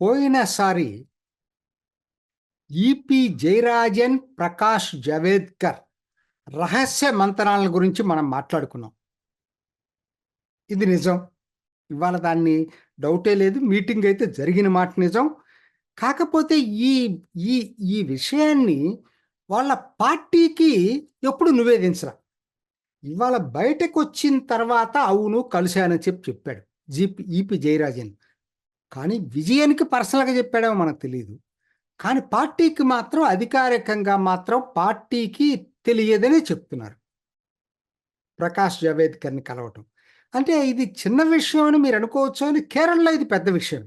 పోయినసారి ఈపి జయరాజన్, ప్రకాష్ జవేద్కర్ రహస్య మంతనాల గురించి మనం మాట్లాడుకున్నాం. ఇది నిజం. ఇవాళ దాన్ని డౌటే లేదు. మీటింగ్ అయితే జరిగిన మాట నిజం. కాకపోతే ఈ ఈ ఈ విషయాన్ని వాళ్ళ పార్టీకి ఎప్పుడు నివేదించరా. ఇవాళ బయటకు వచ్చిన తర్వాత అవును కలిశానని చెప్పాడు ఈపి జయరాజన్. కానీ విజయానికి పర్సనల్గా చెప్పాడేమో మనకు తెలియదు. కానీ పార్టీకి మాత్రం అధికారికంగా మాత్రం పార్టీకి తెలియదని చెప్తున్నారు. ప్రకాష్ జవేద్కర్ని కలవటం అంటే ఇది చిన్న విషయం అని మీరు అనుకోవచ్చు, అని కేరళలో ఇది పెద్ద విషయం.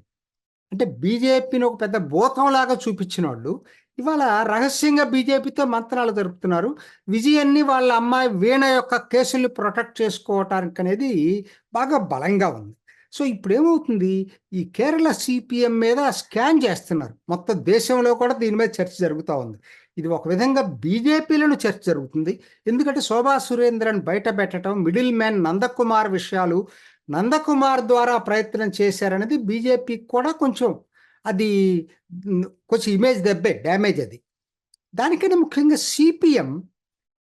అంటే బీజేపీని ఒక పెద్ద భూతంలాగా చూపించిన వాళ్ళు ఇవాళ రహస్యంగా బీజేపీతో మంత్రాలు జరుపుతున్నారు. విజయాన్ని వాళ్ళ అమ్మాయి వీణ యొక్క కేసుల్ని ప్రొటెక్ట్ చేసుకోవటానికి అనేది బాగా బలంగా ఉంది. సో ఇప్పుడు ఏమవుతుంది, ఈ కేరళ సిపిఎం మీద స్కాన్ చేస్తున్నారు. మొత్తం దేశంలో కూడా దీని మీద చర్చ జరుగుతూ ఉంది. ఇది ఒక విధంగా బీజేపీలను చర్చ జరుగుతుంది. ఎందుకంటే శోభా సురేంద్రన్ బయట పెట్టడం, మిడిల్ మ్యాన్ నందకుమార్ విషయాలు నందకుమార్ ద్వారా ప్రయత్నం చేశారనేది బీజేపీకి కూడా కొంచెం అది కొంచెం ఇమేజ్ డ్యామేజ్ అది. దానికన్నా ముఖ్యంగా సిపిఎం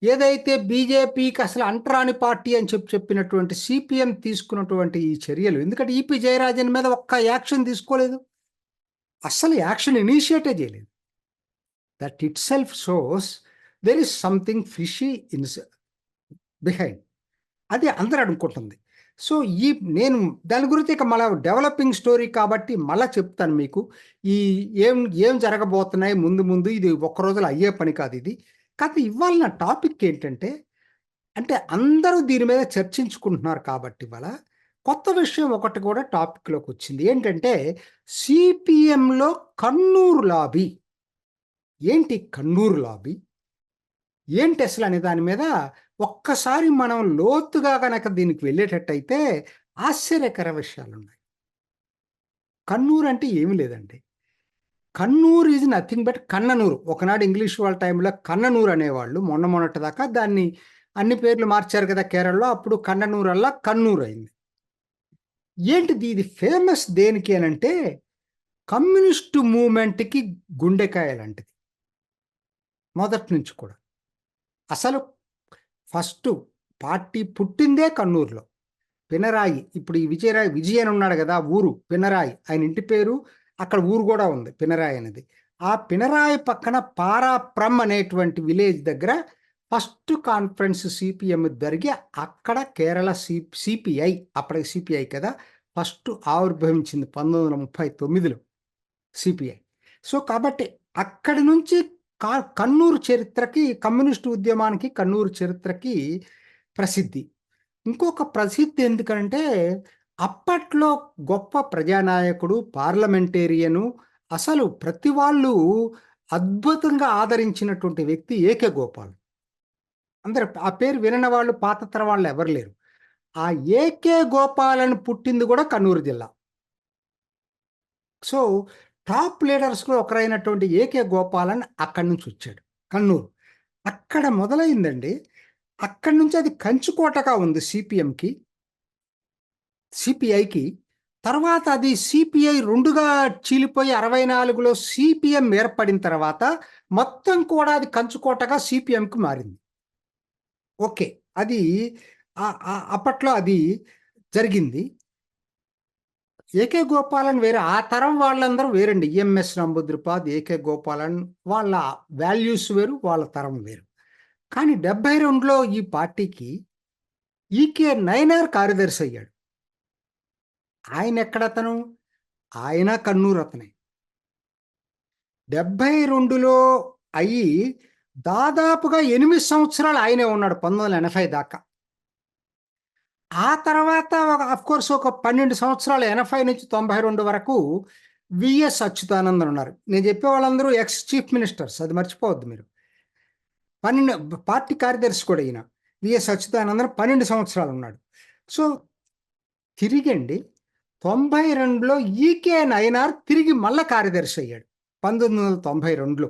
ఏదైతే బీజేపీకి అసలు అంటరాని పార్టీ అని చెప్పినటువంటి సిపిఎం తీసుకున్నటువంటి ఈ చర్యలు, ఎందుకంటే ఈపి జయరాజన్ మీద ఒక్క యాక్షన్ తీసుకోలేదు, అసలు యాక్షన్ ఇనిషియేటే చేయలేదు. That it self shows there is something fishy in behind. అది అందరూ అనుకుంటుంది. సో నేను దాని గురించి ఇక మళ్ళీ డెవలపింగ్ స్టోరీ కాబట్టి మళ్ళీ చెప్తాను మీకు. ఈ ఏం జరగబోతున్నాయి ముందు ముందు. ఇది ఒక్క రోజులో అయ్యే పని కాదు ఇది. కాకపోతే ఇవాళ నా టాపిక్ ఏంటంటే, అంటే అందరూ దీని మీద చర్చించుకుంటున్నారు కాబట్టి ఇవాళ కొత్త విషయం ఒకటి కూడా టాపిక్లోకి వచ్చింది. ఏంటంటే సిపిఎంలో కన్నూరు లాబీ. ఏంటి కన్నూరు లాబీ ఏంటి అసలు అనే దాని మీద ఒక్కసారి మనం లోతుగా కనుక దీనికి వెళ్ళేటట్టయితే ఆశ్చర్యకర విషయాలు ఉన్నాయి. కన్నూరు అంటే ఏమి లేదండి. Kannur is nothing but Cannanore. ఒకనాడు ఇంగ్లీష్ వాళ్ళ టైంలో కన్ననూరు అనేవాళ్ళు. మొన్నటి దాకా దాన్ని అన్ని పేర్లు మార్చారు కదా కేరళలో. అప్పుడు కన్ననూరు అల్లా కన్నూరు అయింది. ఏంటిది ఇది ఫేమస్ దేనికి అనంటే కమ్యూనిస్టు మూమెంట్కి గుండెకాయ లాంటిది మొదటి నుంచి కూడా. అసలు ఫస్ట్ పార్టీ పుట్టిందే కన్నూరులో. పినరాయి, ఇప్పుడు ఈ విజయన్ ఉన్నాడు కదా ఊరు పినరాయి, ఆయన ఇంటి పేరు, అక్కడ ఊరు కూడా ఉంది పినరాయి అనేది. ఆ పినరాయి పక్కన పారాప్రమ్ అనేటువంటి విలేజ్ దగ్గర ఫస్ట్ కాన్ఫరెన్స్ సిపిఎం జరిగి అక్కడ కేరళ సిపిఐ, అప్పటికి సిపిఐ కదా, ఫస్ట్ ఆవిర్భవించింది 1939లో సిపిఐ. సో కాబట్టి అక్కడి నుంచి కన్నూరు చరిత్రకి, కమ్యూనిస్టు ఉద్యమానికి కన్నూరు చరిత్రకి ప్రసిద్ధి. ఇంకొక ప్రసిద్ధి ఎందుకంటే అప్పట్లో గొప్ప ప్రజానాయకుడు, పార్లమెంటేరియను, అసలు ప్రతి వాళ్ళు అద్భుతంగా ఆదరించినటువంటి వ్యక్తి ఏకే గోపాల్. అందరు ఆ పేరు వినని వాళ్ళు పాత తరం వాళ్ళు ఎవరు లేరు. ఆ ఏకే గోపాలను పుట్టింది కూడా కన్నూరు జిల్లా. సో టాప్ లీడర్స్లో ఒకరైనటువంటి ఏకే గోపాలన్ అక్కడి నుంచి వచ్చాడు కన్నూరు. అక్కడ మొదలైందండి. అక్కడి నుంచి అది కంచుకోటగా ఉంది సిపిఎంకి, సిపిఐకి. తర్వాత అది సిపిఐ రెండుగా చీలిపోయి 64లో సిపిఎం ఏర్పడిన తర్వాత మొత్తం కూడా అది కంచుకోటగా సిపిఎంకి మారింది. ఓకే, అది అప్పట్లో అది జరిగింది. ఏకే గోపాలన్ వేరే, ఆ తరం వాళ్ళందరూ వేరండి. ఈఎంఎస్ నంబూద్రిపాద్, ఏకే గోపాలన్ వాళ్ళ వాల్యూస్ వేరు, వాళ్ళ తరం వేరు. కానీ 72లో ఈ పార్టీకి ఈకే నైనార్ కార్యదర్శి అయ్యాడు. ఆయన ఎక్కడతను, ఆయన కన్నూరు అతనే. 72లో అయ్యి దాదాపుగా 8 సంవత్సరాలు ఆయనే ఉన్నాడు 1980 దాకా. ఆ తర్వాత కోర్స్ ఒక 12 సంవత్సరాలు 80 నుంచి 92 వరకు విఎస్ అచ్యుతానందన్ ఉన్నారు. నేను చెప్పే వాళ్ళందరూ ఎక్స్ చీఫ్ మినిస్టర్స్, అది మర్చిపోవద్దు మీరు. 12 పార్టీ కార్యదర్శి కూడా ఈయన విఎస్ అచ్యుతానందన్ 12 సంవత్సరాలు ఉన్నాడు. సో తిరిగండి 92లో ఈకే నయనార్ తిరిగి మళ్ళా కార్యదర్శి అయ్యాడు 1992లో.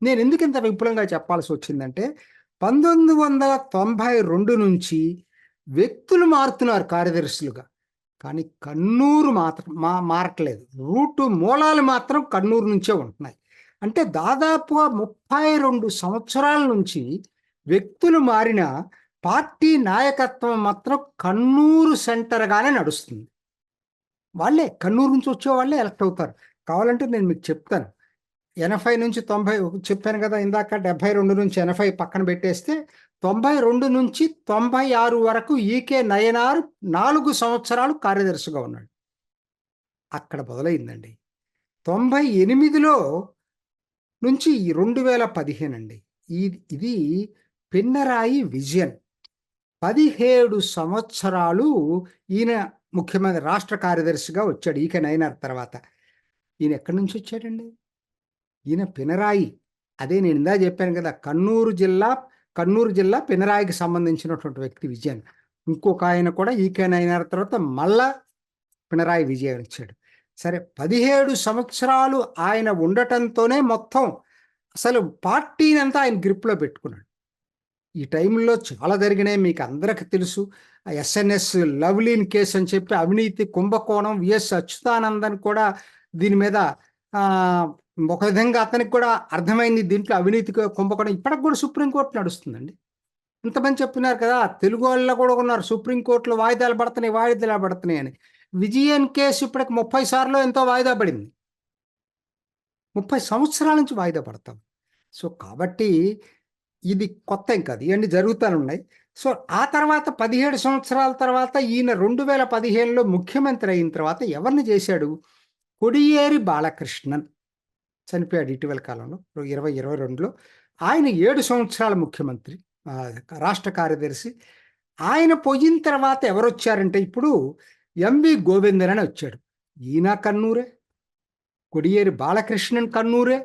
నేను ఎందుకు ఇంత విపులంగా చెప్పాల్సి వచ్చిందంటే 1992 నుంచి వ్యక్తులు మారుతున్నారు కార్యదర్శులుగా. కానీ కన్నూరు మాత్రం మారట్లేదు. మూలాలు మాత్రం కన్నూరు నుంచే ఉంటున్నాయి. అంటే దాదాపుగా 32 సంవత్సరాల నుంచి వ్యక్తులు మారిన పార్టీ నాయకత్వం మాత్రం కన్నూరు సెంటర్గానే నడుస్తుంది. వాళ్ళే కన్నూరు నుంచి వచ్చే వాళ్ళే ఎలక్ట్ అవుతారు. కావాలంటే నేను మీకు చెప్తాను. 80 నుంచి 90 చెప్పాను కదా ఇందాక, 72 నుంచి 80 పక్కన పెట్టేస్తే 92 నుంచి 96 వరకు ఈకే నయనార్ 4 సంవత్సరాలు కార్యదర్శిగా ఉన్నాడు. అక్కడ మొదలైందండి. 98లో నుంచి 2015 అండి. ఇది పిన్నరాయి విజయన్. 17 సంవత్సరాలు ఈయన ముఖ్యమంత్రి రాష్ట్ర కార్యదర్శిగా వచ్చాడు ఈకే నయనార్ తర్వాత. ఈయన ఎక్కడి నుంచి వచ్చాడండి? ఈయన పినరాయి. అదే నేను ఇందా చెప్పాను కదా, కన్నూరు జిల్లా పినరాయికి సంబంధించినటువంటి వ్యక్తి విజయన్. ఇంకొక ఆయన కూడా ఈకే నయనార్ తర్వాత మళ్ళా పినరాయి విజయన్ వచ్చాడు. సరే, 17 సంవత్సరాలు ఆయన ఉండటంతోనే మొత్తం అసలు పార్టీని అంతా ఆయన గ్రిప్లో పెట్టుకున్నాడు. ఈ టైంలో చాలా జరిగినాయి, మీకు అందరికి తెలుసు. ఎస్ఎన్ఎస్ లవ్లీన్ కేసు అని చెప్పి అవినీతి కుంభకోణం, విఎస్ అచ్యుతానందన్ కూడా దీని మీద ఒక విధంగా అతనికి కూడా అర్థమైంది దీంట్లో అవినీతి కుంభకోణం. ఇప్పటికి కూడా సుప్రీంకోర్టు నడుస్తుందండి. ఇంతమంది చెప్పినారు కదా, తెలుగు వాళ్ళు కూడా ఉన్నారు సుప్రీంకోర్టులో వాయిదాలు పడుతున్నాయి అని. విజయన్ కేసు ఇప్పటికి 30 సార్లు ఎంతో వాయిదా పడింది. 30 సంవత్సరాల నుంచి వాయిదా పడతాం. సో కాబట్టి ఇది కొత్త ఏం కాదు, ఇవన్నీ జరుగుతూనే ఉన్నాయి. సో ఆ తర్వాత 17 సంవత్సరాల తర్వాత ఈయన 2015లో ముఖ్యమంత్రి అయిన తర్వాత ఎవరిని చేశాడు? కొడియేరి బాలకృష్ణన్ చనిపోయాడు ఇటీవల కాలంలో 2022లో. ఆయన 7 సంవత్సరాల ముఖ్యమంత్రి, రాష్ట్ర కార్యదర్శి. ఆయన పోయిన తర్వాత ఎవరు వచ్చారంటే ఇప్పుడు ఎంవి గోవిందన్ అని వచ్చాడు. ఈయన కన్నూరే, కొడియేరి బాలకృష్ణన్ కన్నూరే.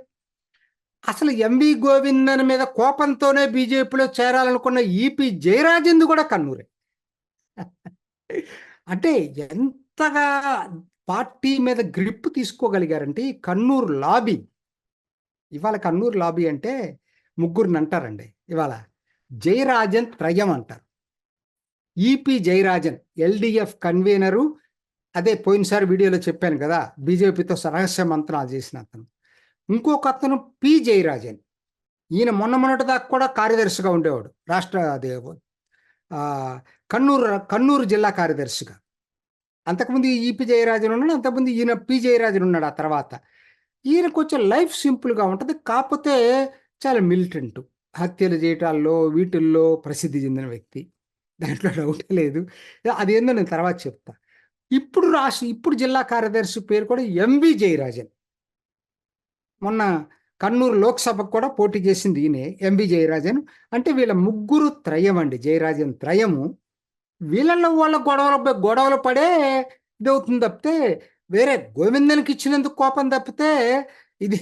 అసలు ఎంవి గోవిందన్ మీద కోపంతోనే బీజేపీలో చేరాలనుకున్న ఈపి జయరాజేంద్ర కూడా కన్నూరే. అంటే ఎంతగా పార్టీ మీద గ్రిప్ తీసుకోగలిగారంటే ఈ కన్నూరు లాబీ. ఇవాళ కన్నూరు లాబీ అంటే ముగ్గురిని అంటారండి. ఇవాళ జయరాజన్ త్రయం అంటారు. ఈపి జయరాజన్ ఎల్డిఎఫ్ కన్వీనరు, అదే పోయినసారి వీడియోలో చెప్పాను కదా, బీజేపీతో రహస్య మంత్రాలు చేసిన అతను. ఇంకొక అతను పి జయరాజన్. ఈయన మొన్నటి దాకా కూడా కార్యదర్శిగా ఉండేవాడు, కన్నూరు జిల్లా కార్యదర్శిగా. అంతకుముందు ఈపి జయరాజన్ ఉన్నాడు, అంతకుముందు ఈయన పి జయరాజన్ ఉన్నాడు. ఆ తర్వాత ఈయన కొంచెం లైఫ్ సింపుల్గా ఉంటుంది, కాకపోతే చాలా మిలిటెంట్, హత్యలు చేయటాల్లో వీటిల్లో ప్రసిద్ధి చెందిన వ్యక్తి, దాంట్లో డౌటే లేదు. అదేందో నేను తర్వాత చెప్తా. ఇప్పుడు జిల్లా కార్యదర్శి పేరు కూడా ఎంవి జయరాజన్. మొన్న కన్నూరు లోక్సభకు కూడా పోటీ చేసింది ఈయనే, ఎంవి జయరాజన్. అంటే వీళ్ళ ముగ్గురు త్రయం అండి, జయరాజన్ త్రయము. వీళ్ళల్లో వాళ్ళ గొడవలు పడే ఇదవుతుంది తప్పితే వేరే గోవిందన్కి ఇచ్చినందుకు కోపం తప్పితే ఇది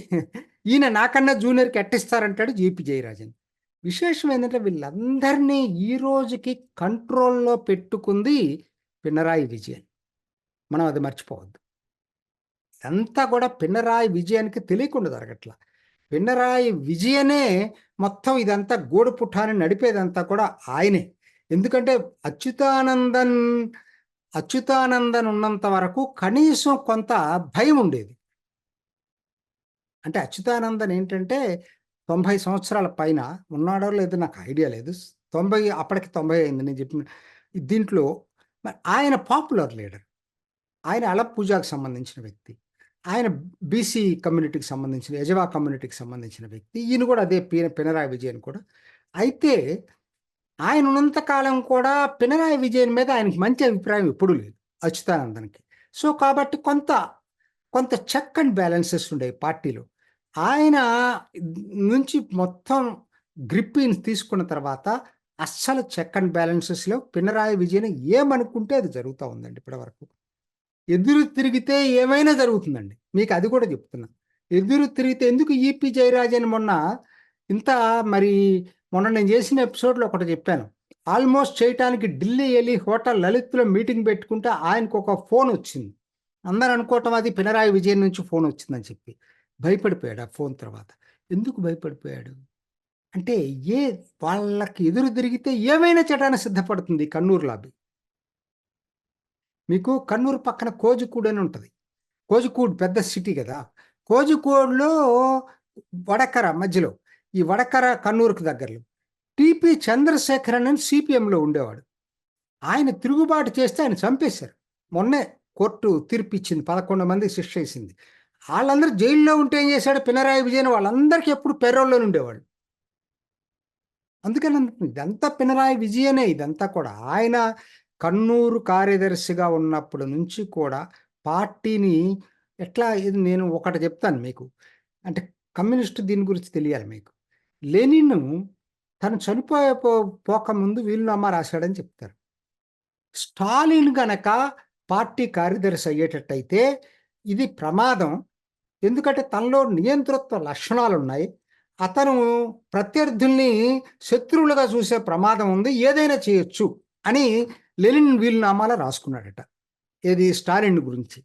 ఈయన నాకన్నా జూనియర్కి ఎట్టిస్తారంటాడు జీపీ జయరాజన్. విశేషం ఏంటంటే వీళ్ళందరినీ ఈ రోజుకి కంట్రోల్లో పెట్టుకుంది పినరాయి విజయన్. మనం అది మర్చిపోవద్దు. అంతా కూడా పినరాయి విజయానికి తెలియకుండా జరగట్ల. పినరాయి విజయనే మొత్తం ఇదంతా గూడు పుఠాన్ని నడిపేదంతా కూడా ఆయనే. ఎందుకంటే అచ్యుతానందన్ ఉన్నంత వరకు కనీసం కొంత భయం ఉండేది. అంటే అచ్యుతానందన్ ఏంటంటే 90 సంవత్సరాల పైన ఉన్నాడో లేదో నాకు ఐడియా లేదు. 90 అప్పటికి 90 అయింది నేను చెప్పిన దీంట్లో. ఆయన పాపులర్ లీడర్, ఆయన అలప్ పూజాకు సంబంధించిన వ్యక్తి, ఆయన బీసీ కమ్యూనిటీకి సంబంధించిన, యజవా కమ్యూనిటీకి సంబంధించిన వ్యక్తి. ఈయన కూడా అదే పినరాయి విజయన్ కూడా. అయితే ఆయన ఉన్నంతకాలం కూడా పినరాయి విజయన్ మీద ఆయనకి మంచి అభిప్రాయం ఎప్పుడూ లేదు, అచ్యుతానందన్కి. సో కాబట్టి కొంత చెక్ అండ్ బ్యాలెన్సెస్ ఉండేవి పార్టీలో. ఆయన నుంచి మొత్తం గ్రిప్పిని తీసుకున్న తర్వాత అస్సలు చెక్ అండ్ బ్యాలెన్సెస్లో పినరాయి విజయన్ ఏమనుకుంటే అది జరుగుతూ ఉందండి ఇప్పటివరకు. ఎదురు తిరిగితే ఏమైనా జరుగుతుందండి, మీకు అది కూడా చెప్తున్నా. ఎదురు తిరిగితే ఎందుకు ఈపి జయరాజన్ మొన్న నేను చేసిన ఎపిసోడ్లో ఒకటి చెప్పాను. ఆల్మోస్ట్ చేయటానికి ఢిల్లీ వెళ్ళి హోటల్ లలిత్లో మీటింగ్ పెట్టుకుంటే ఆయనకు ఒక ఫోన్ వచ్చింది. అందరూ అనుకోవటం అది పినరాయి విజయన్ నుంచి ఫోన్ వచ్చిందని చెప్పి భయపడిపోయాడు. ఆ ఫోన్ తర్వాత ఎందుకు భయపడిపోయాడు అంటే వాళ్ళకి ఎదురు తిరిగితే ఏమైనా చేయడానికి సిద్ధపడుతుంది కన్నూరు లాబీ. మీకు కన్నూరు పక్కన కోజికూడు అని ఉంటుంది. కోజికూడు పెద్ద సిటీ కదా. కోజికోడ్లో వడకర మధ్యలో, ఈ వడకర కన్నూరుకు దగ్గరలో టిపి చంద్రశేఖరన్ అని సిపిఎంలో ఉండేవాడు. ఆయన తిరుగుబాటు చేస్తే ఆయన చంపేశారు. మొన్నే కోర్టు తీర్పు ఇచ్చింది, 11 మంది శిక్ష వేసింది. వాళ్ళందరూ జైల్లో ఉంటే ఏం చేశాడు పినరాయి విజయన్, వాళ్ళందరికీ ఎప్పుడు పెరోల్లో ఉండేవాడు. అందుకని ఇదంతా పినరాయి విజయనే. ఇదంతా కూడా ఆయన కన్నూరు కార్యదర్శిగా ఉన్నప్పటి నుంచి కూడా పార్టీని ఎట్లా, ఇది నేను ఒకటి చెప్తాను మీకు, అంటే కమ్యూనిస్టు దీని గురించి తెలియాలి మీకు. లెనిన్ తను చనిపోయే పోకముందు వీలునామా రాశాడని చెప్తారు. స్టాలిన్ గనక పార్టీ కార్యదర్శి అయ్యేటట్టయితే ఇది ప్రమాదం, ఎందుకంటే తనలో నియంతృత్వ లక్షణాలు ఉన్నాయి, అతను ప్రత్యర్థుల్ని శత్రువులుగా చూసే ప్రమాదం ఉంది, ఏదైనా చేయొచ్చు అని లెనిన్ వీలునామాలో రాసుకున్నాడట. ఏది స్టాలిన్ గురించి.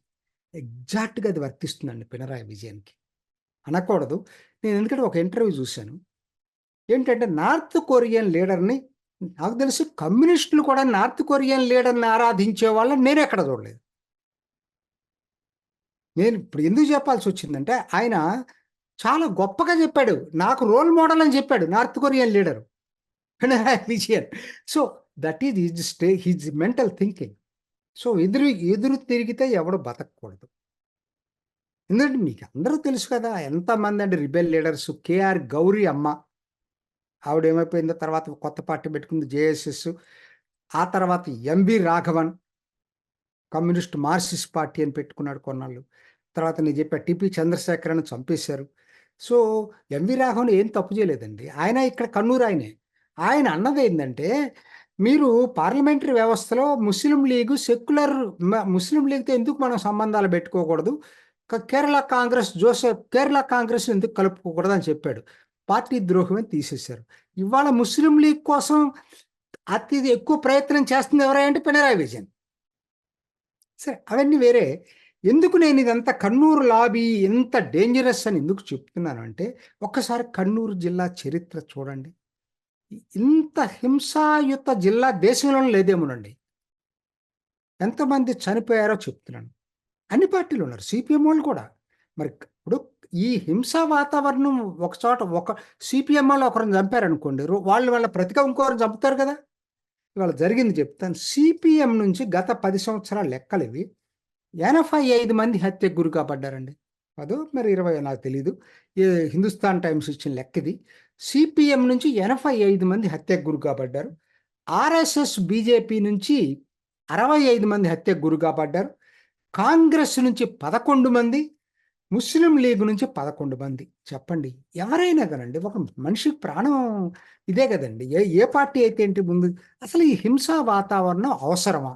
ఎగ్జాక్ట్గా అది వర్తిస్తుందండి పినరాయి విజయన్కి. అనకూడదు నేను, ఎందుకంటే ఒక ఇంటర్వ్యూ చూశాను. ఏంటంటే నార్త్ కొరియన్ లీడర్ని, నాకు తెలిసి కమ్యూనిస్టులు కూడా నార్త్ కొరియన్ లీడర్ని ఆరాధించే వాళ్ళని నేను ఎక్కడ చూడలేదు. నేను ఇప్పుడు ఎందుకు చెప్పాల్సి వచ్చిందంటే ఆయన చాలా గొప్పగా చెప్పాడు, నాకు రోల్ మోడల్ అని చెప్పాడు north Korean leader Pinarayi Vijayan. So that is his mental thinking. So ఎదురు తిరిగితే ఎవడు బతకూడదు. ఎందుకంటే మీకు అందరూ తెలుసు కదా ఎంతమంది అంటే రిబెల్ లీడర్స్. కేఆర్ గౌరీ అమ్మ, ఆవిడ ఏమైపోయిందో తర్వాత కొత్త పార్టీ పెట్టుకుంది జేఎస్ఎస్. ఆ తర్వాత MB Raghavan communist Marxist party అని పెట్టుకున్నాడు కొన్నాళ్ళు. తర్వాత నేను చెప్పా టిపి చంద్రశేఖరన్ చంపేశారు. సో ఎంవి రాఘవన్ ఏం తప్పు చేయలేదండి, ఆయన ఇక్కడ కన్నూరు ఆయనే. ఆయన అన్నది ఏంటంటే మీరు పార్లమెంటరీ వ్యవస్థలో ముస్లిం లీగు సెక్యులర్, ముస్లిం లీగ్తో ఎందుకు మనం సంబంధాలు పెట్టుకోకూడదు, కేరళ కాంగ్రెస్ కేరళ కాంగ్రెస్ ఎందుకు కలుపుకోకూడదు అని చెప్పాడు. పార్టీ ద్రోహమే తీసేశారు. ఇవాళ ముస్లిం లీగ్ కోసం అతి ఎక్కువ ప్రయత్నం చేస్తుంది ఎవరంటే పినరాయి విజయన్. సరే అవన్నీ వేరే. ఎందుకు నేను ఇదంతా కన్నూరు లాబీ ఎంత డేంజరస్ అని ఎందుకు చెప్తున్నాను అంటే, ఒక్కసారి కన్నూరు జిల్లా చరిత్ర చూడండి. ఇంత హింసాయుత జిల్లా దేశంలోనే లేదేమోనండి. ఎంతమంది చనిపోయారో చెప్తున్నాను. అన్ని పార్టీలు ఉన్నారు, సిపిఎం వాళ్ళు కూడా. మరి ఇప్పుడు ఈ హింసా వాతావరణం ఒక చోట, ఒక సిపిఎం వాళ్ళు ఒకరిని చంపారనుకోండి, వాళ్ళ ప్రతిగా ఇంకొకరిని చంపుతారు కదా. ఇవాళ జరిగింది చెప్తాను. సిపిఎం నుంచి గత 10 సంవత్సరాల లెక్కలు ఇవి. 85 మంది హత్యకు గురి కాబడ్డారండి. అదో మరి 20 నాకు తెలీదు. హిందుస్థాన్ టైమ్స్ ఇచ్చిన లెక్క ఇది. సిపిఎం నుంచి 85 మంది హత్యకు గురి కాబడ్డారు. ఆర్ఎస్ఎస్ బీజేపీ నుంచి 65 మంది హత్యకు గురి కాబడ్డారు. కాంగ్రెస్ నుంచి 11 మంది, ముస్లిం లీగ్ నుంచి 11 మంది. చెప్పండి, ఎవరైనా కదండి, ఒక మనిషికి ప్రాణం ఇదే కదండి. ఏ పార్టీ అయితే ఏంటి ముందు. అసలు ఈ హింసా వాతావరణం అవసరమా?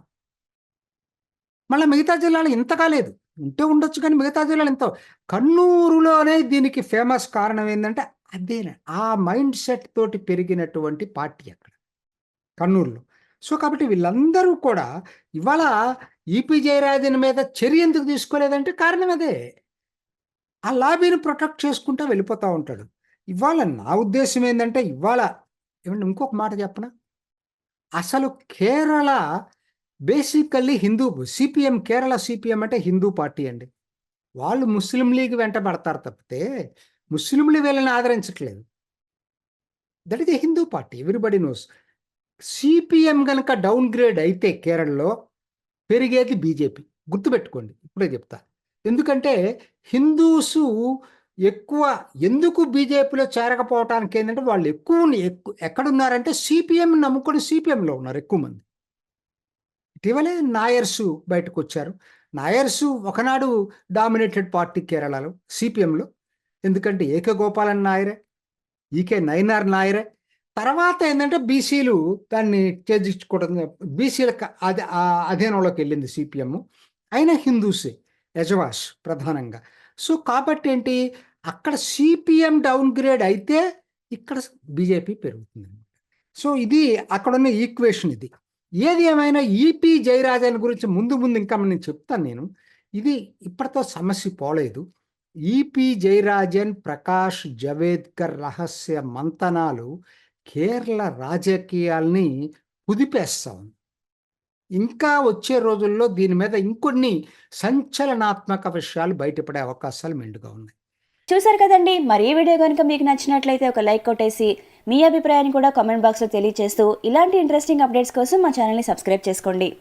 మళ్ళీ మిగతా జిల్లాలు ఇంతగా లేదు, ఉంటే ఉండొచ్చు కానీ మిగతా జిల్లాలు ఇంత. కన్నూరులోనే దీనికి ఫేమస్ కారణం ఏంటంటే అదేనా, ఆ మైండ్ సెట్ తోటి పెరిగినటువంటి పార్టీ అక్కడ కన్నూరులో. సో కాబట్టి వీళ్ళందరూ కూడా ఇవాళ ఈపీ జయరాజన్ మీద చర్య ఎందుకు తీసుకోలేదంటే కారణం అదే. ఆ లాబీని ప్రొటెక్ట్ చేసుకుంటూ వెళ్ళిపోతూ ఉంటాడు. ఇవాళ నా ఉద్దేశం ఏంటంటే, ఇవాళ ఏమంటే ఇంకొక మాట చెప్పనా, అసలు Kerala basically Hindu, CPM, Kerala CPM అంటే హిందూ పార్టీ అండి. వాళ్ళు ముస్లిం లీగ్ వెంట పడతారు తప్పితే ముస్లింలు వీళ్ళని ఆదరించట్లేదు. That is a Hindu party, everybody knows. CPM కనుక డౌన్ గ్రేడ్ అయితే కేరళలో పెరిగేది బీజేపీ. గుర్తుపెట్టుకోండి, ఇప్పుడే చెప్తా. ఎందుకంటే హిందూసు ఎక్కువ ఎందుకు బీజేపీలో చేరకపోవటానికి ఏంటంటే వాళ్ళు ఎక్కువ ఎక్కడున్నారంటే సిపిఎం నమ్ముకొని సిపిఎంలో ఉన్నారు ఎక్కువ మంది. ఇటీవలే నాయర్సు బయటకు వచ్చారు. నాయర్సు ఒకనాడు డామినేటెడ్ పార్టీ కేరళలో సిపిఎంలో. ఎందుకంటే ఏకే గోపాలన్ నాయరే, ఈకే నైనార్ నాయరే. తర్వాత ఏంటంటే బీసీలు దాన్ని ఛేదించుకోవడం, బీసీల అధీనంలోకి వెళ్ళింది సిపిఎం. అయినా హిందూసే, యజవాష్ ప్రధానంగా. సో కాబట్టి ఏంటి, అక్కడ సిపిఎం డౌన్ గ్రేడ్ అయితే ఇక్కడ బీజేపీ పెరుగుతుంది. సో ఇది అక్కడున్న ఈక్వేషన్ ఇది. ఏది ఏమైనా ఈపీ జయరాజన్ గురించి ముందు ఇంకా నేను చెప్తాను. నేను ఇది ఇప్పటితో సమస్య పోలేదు. ఈపీ జయరాజన్, ప్రకాష్ జవేద్కర్ రహస్య మంతనాలు కేరళ రాజకీయాల్ని కుదిపేస్తా ఉంది. ఇంకా వచ్చే రోజుల్లో దీని మీద ఇంకొన్ని సంచలనాత్మక విషయాలు బయటపడే అవకాశాలు మెండుగా ఉన్నాయి. చూసారు కదండి. మరి ఈ వీడియో కనుక మీకు నచ్చినట్లయితే ఒక లైక్ కొట్టేసి మీ అభిప్రాయాన్ని కూడా కామెంట్ బాక్స్లో తెలియజేస్తూ ఇలాంటి ఇంట్రెస్టింగ్ అప్డేట్స్ కోసం మా ఛానల్ని సబ్స్క్రైబ్ చేసుకోండి.